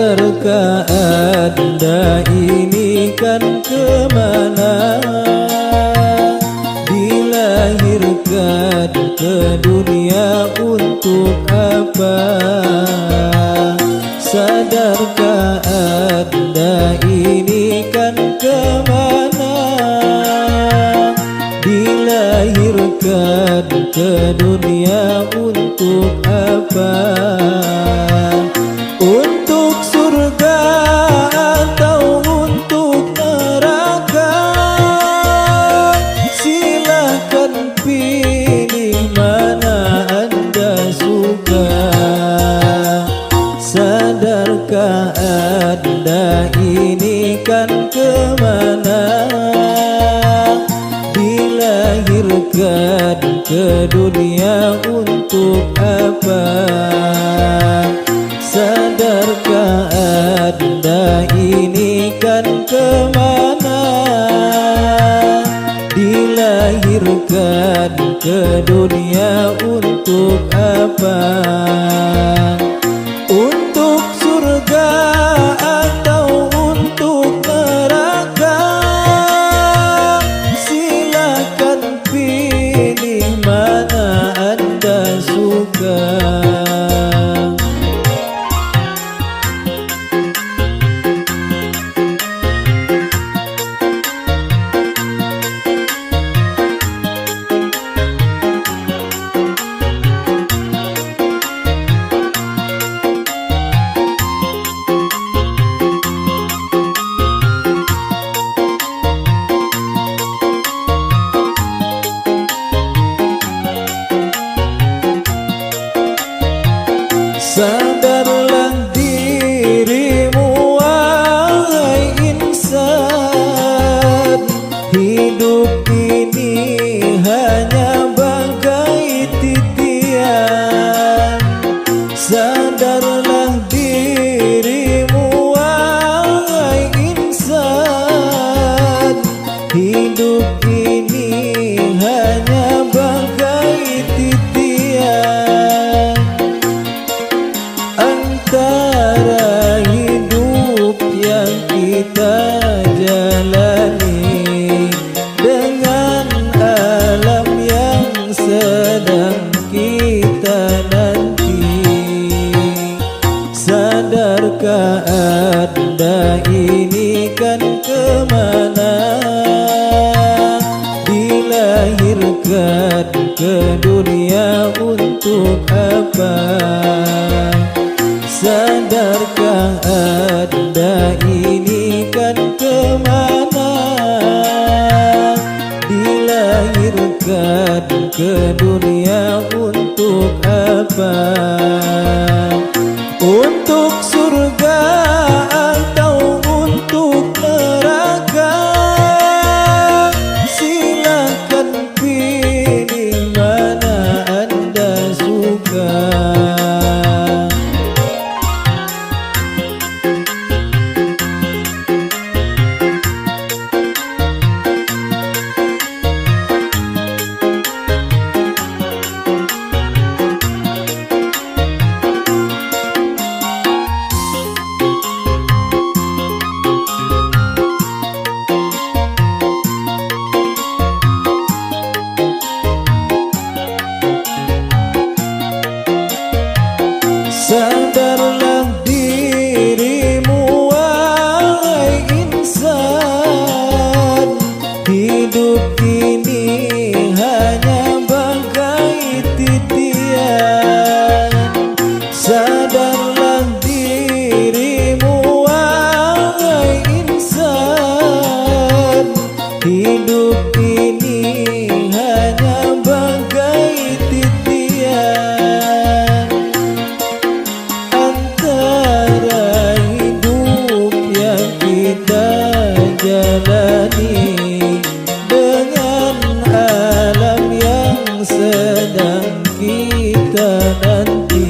Sadarkah Anda ini kan kemana? Dilahirkan ke dunia untuk apa? Sadarkah Anda ini kan kemana? Dilahirkan ke dunia untuk apa? Untuk surga atau untuk neraka? Silahkan pilih mana Anda suka. Sadarkah Anda ini kan kemana? Dilahirkan ke dunia untuk apa? Sadarkah Anda ini kan kemana? Dilahirkan ke dunia untuk apa? Untuk surga atau untuk neraka? Silakan pilih mana Anda suka. Sadarlah dirimu wahai insan, hidup ini hanya bagai titian. Sadarlah dirimu wahai insan, hidup ini hanya bagai titian. Antara hidup yang kita jalani dengan alam yang sedang kita nanti. Sadarkah Anda ini kan kemana? Dilahirkan ke dunia untuk apa? Sadarkah Anda ini kan kemana? Dilahirkan ke dunia untuk apa? Untuk surga atau untuk neraka? Silakan pilih mana Anda suka. Sadarlah dirimu wahai insan, hidup ini hanya bagai titian. Sadarlah dirimu wahai insan, hidup ini hanya bagai titian. Antara hidup yang kita jalani dengan alam yang sedang kita nanti.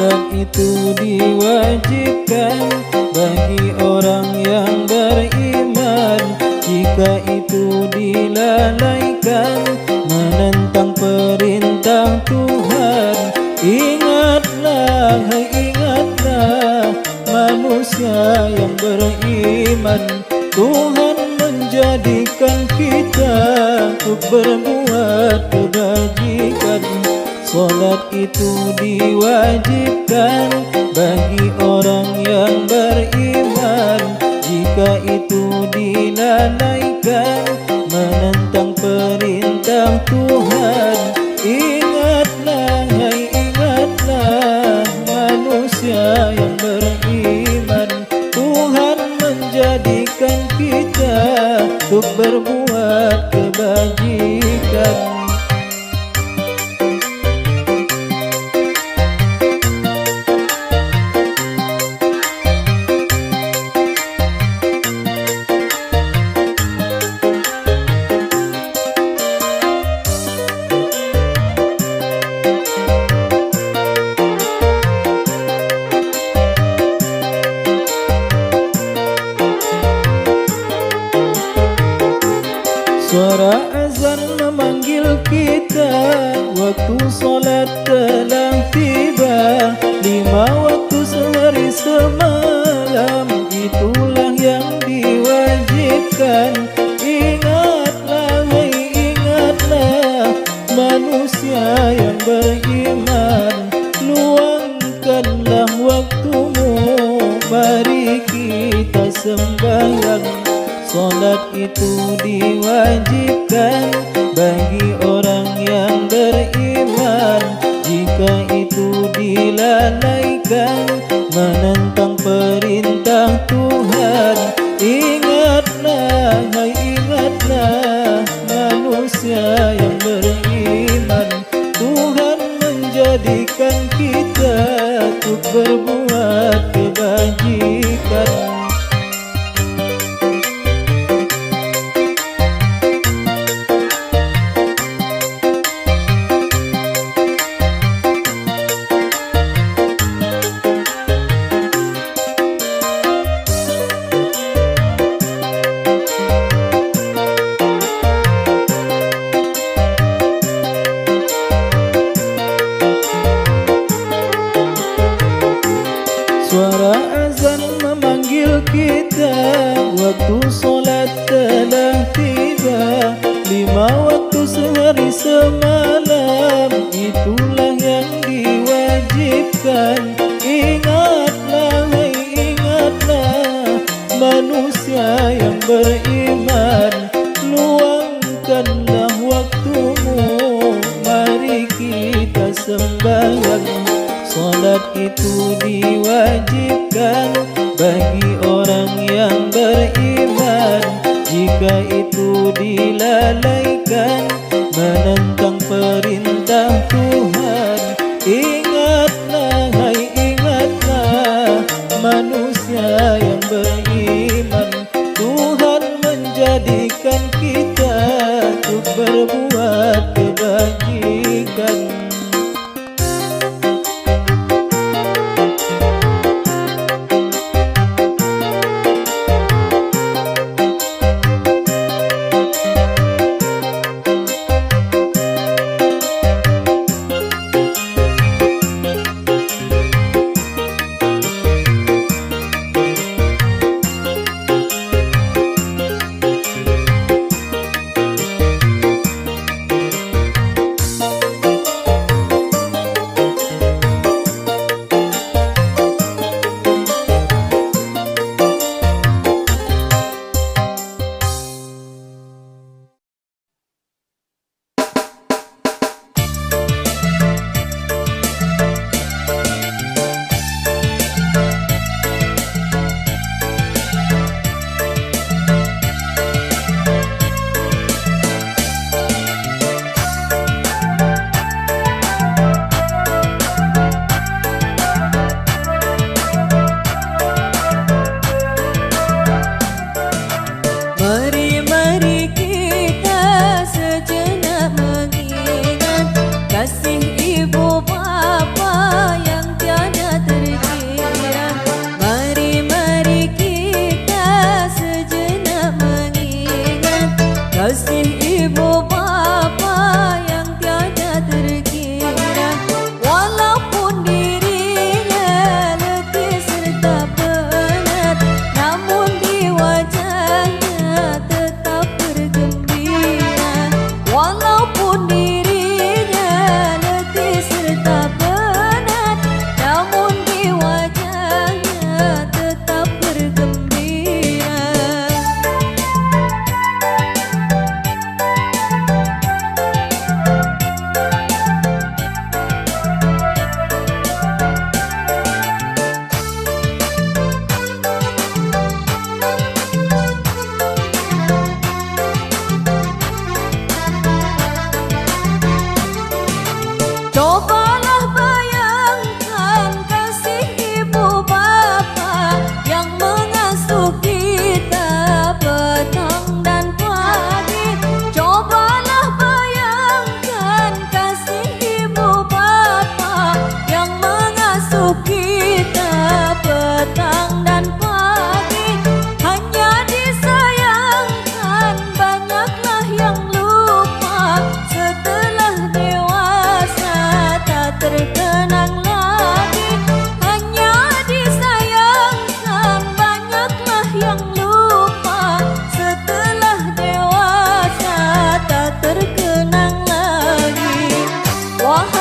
Salat itu diwajibkan bagi orang yang beriman. Jika itu dilalaikan, menentang perintah Tuhan. Ingatlah, hai ingatlah manusia yang beriman, Tuhan menjadikan kita untuk berbuat kebajikan. Salat itu diwajibkan bagi orang yang beriman. Jika itu dilalaikan, menentang perintah Tuhan. Ingatlah, hai ingatlah manusia yang beriman, Tuhan menjadikan kita untuk berbuat kebajikan. Suara azan memanggil kita, waktu solat telah tiba. 5 waktu sehari semalam, itulah yang diwajibkan. Ingatlah, hai ingatlah manusia yang beriman, luangkanlah waktumu, mari kita sembahyang. Salat itu diwajibkan bagi orang yang beriman. Jika itu dilalaikan, menentang perintah Tuhan. Ingatlah, hai ingatlah manusia yang beriman, Tuhan menjadikan kita untuk berbuat kebajikan. Suara azan memanggil kita, waktu solat telah tiba. 5 waktu sehari semalam, itulah yang diwajibkan. Ingatlah, hai ingatlah manusia yang beriman, luangkanlah waktumu, mari kita sembahyang. Salat itu diwajibkan bagi orang yang beriman. Jika itu dilalaikan, menentang perintah Tuhan. Ingatlah, hai ingatlah manusia yang beriman, Tuhan menjadikan kita untuk berbuat kebajikan. kasih ibu bapa yang tiada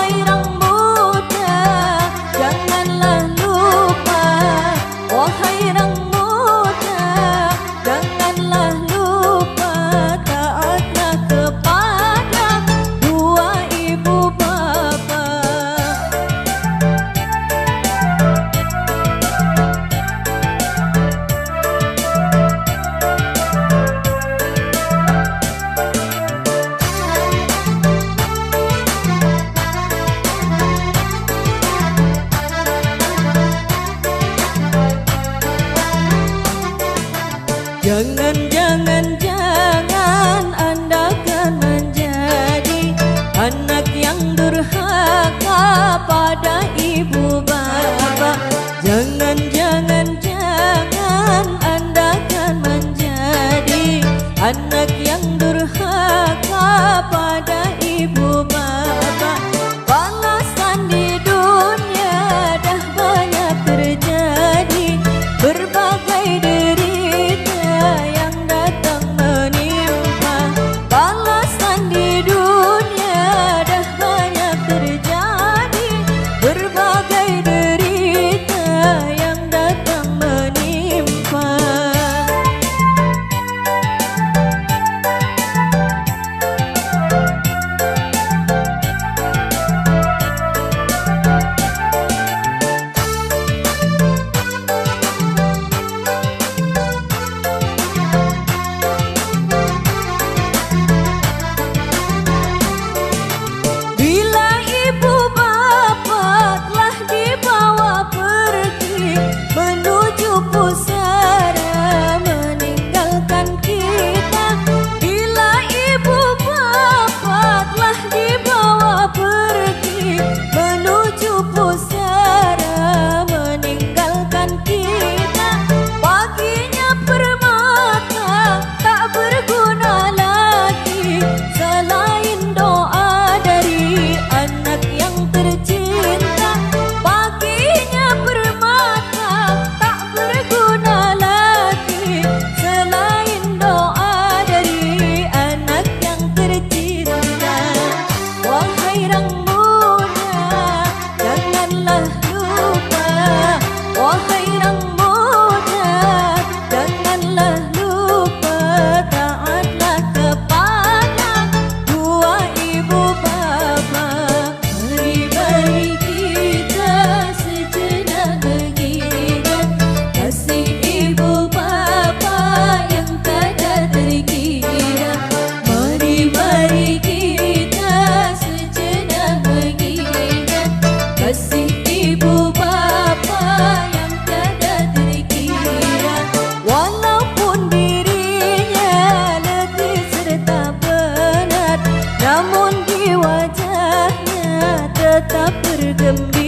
Wahai orang muda, janganlah lupa. Wahai orang muda, janganlah lupa. Taatlah kepada dua ibu bapa. Jangan Anda kan menjadi anak yang durhaka pada ibu bapa. Jangan Anda kan menjadi anak yang durhaka pada ibu bapa. Balasan di dunia dah banyak terjadi, berbagai derita yang datang menimpa. Balasan di dunia dah banyak terjadi, berbagai derita yang datang menimpa. Pusara meninggalkan kita, bila ibu bapa telah dibawa pergi menuju pusara meninggalkan kita. Baginya permata tak berguna lagi, selain doa dari anak yang tercinta. Baginya permata tak berguna lagi, selain doa dari anak yang tercinta. Wahai orang muda, janganlah lupa. Wahai orang muda, janganlah lupa. Taatlah kepada dua ibu bapa. Mari kita sejenak mengingat kasih ibu bapa yang tiada terkira. Mari kita sejenak mengingat kasih ibu bapa yang tiada terkira. Walaupun dirinya letih serta penat, namun di wajahnya tetap bergembira.